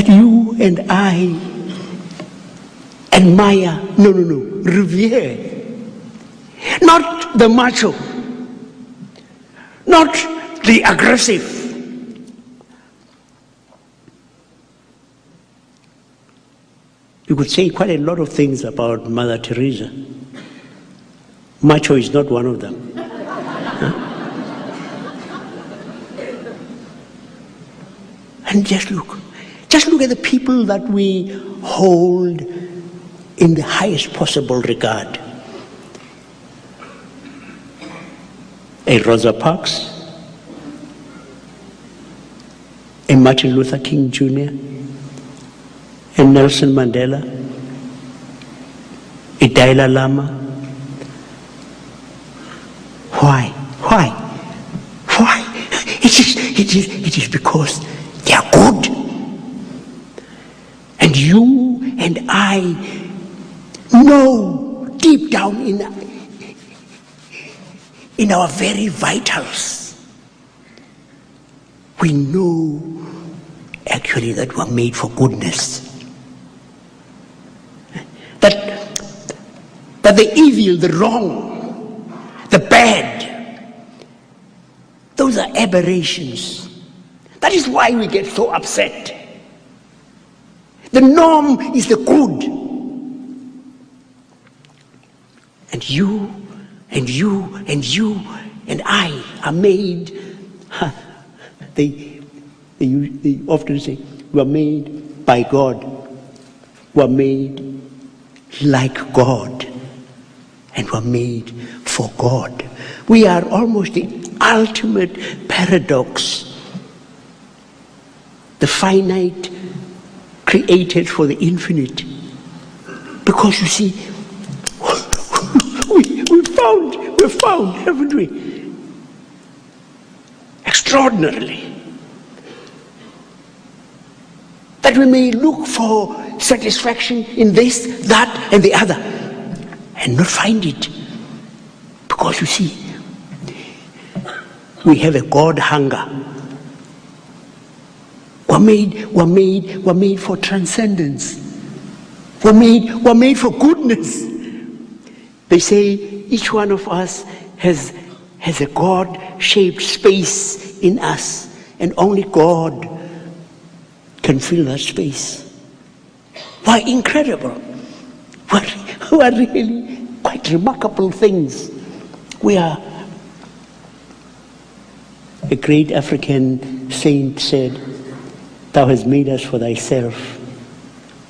that you and I admire, revere. Not the macho, not the aggressive. You could say quite a lot of things about Mother Teresa. Macho is not one of them. And just look at the people that we hold in the highest possible regard. A Rosa Parks, a Martin Luther King Jr., a Nelson Mandela, a Dalai Lama. Why? It is because they are good. And you and I know deep down in our very vitals, we know actually that we're made for goodness. That the evil, the wrong, the bad, those are aberrations. That is why we get so upset. The norm is the good. And you and I are made, they often say, we are made by God. We are made like God. And we are made for God. We are almost the ultimate paradox. The finite created for the infinite. Because you see, we've found, haven't we? Extraordinarily. That we may look for satisfaction in this, that, and the other, and not find it. Because you see, we have a God hunger. We're made for transcendence. We're made for goodness. They say each one of us has a God-shaped space in us, and only God can fill that space. Why, incredible. What are really quite remarkable things. We are, a great African saint said, "Thou hast made us for thyself,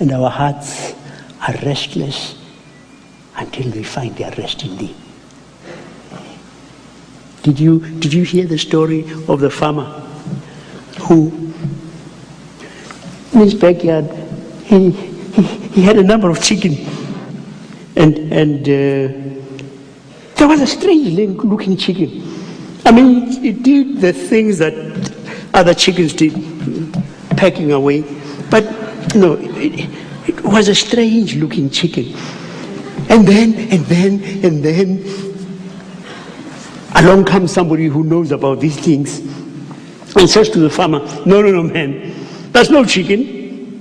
and our hearts are restless until they find their rest in thee." Did you hear the story of the farmer who, in his backyard, he had a number of chicken, and there was a strange-looking chicken. I mean, it did the things that other chickens did, pecking away, but it was a strange-looking chicken. And then, along comes somebody who knows about these things and says to the farmer, no, man, that's no chicken,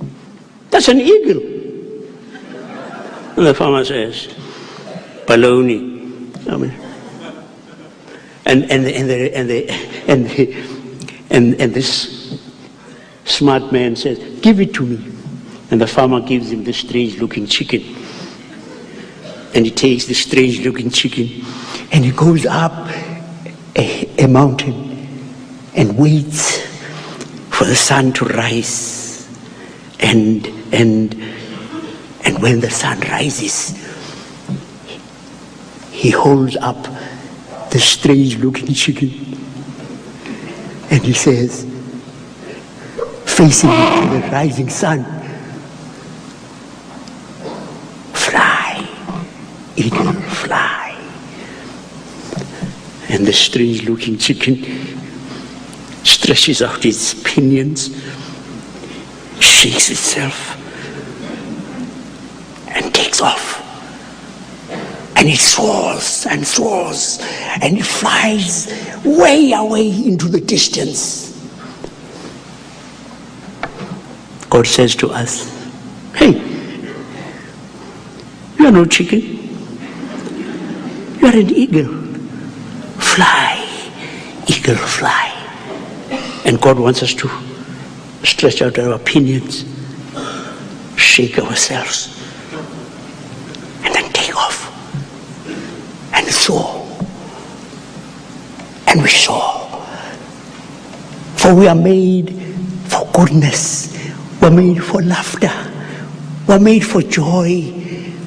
that's an eagle. And the farmer says, baloney. I mean, and this smart man says, give it to me. And the farmer gives him this strange-looking chicken. And he takes this strange-looking chicken and he goes up a mountain and waits for the sun to rise. And when the sun rises, he holds up the strange-looking chicken and he says, facing into the rising sun, "Fly, eagle, fly." And the strange-looking chicken stretches out its pinions, shakes itself, and takes off. And it soars and soars, and it flies way away into the distance. God says to us, hey, you are no chicken. You are an eagle. Fly, eagle, fly. And God wants us to stretch out our pinions, shake ourselves, and then take off and soar. And we soar. For we are made for goodness. We're made for laughter. We're made for joy.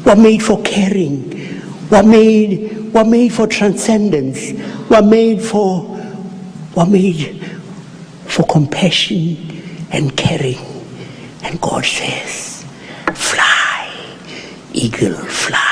We're made for caring. We're made for transcendence. We're made for compassion and caring. And God says, fly, eagle, fly.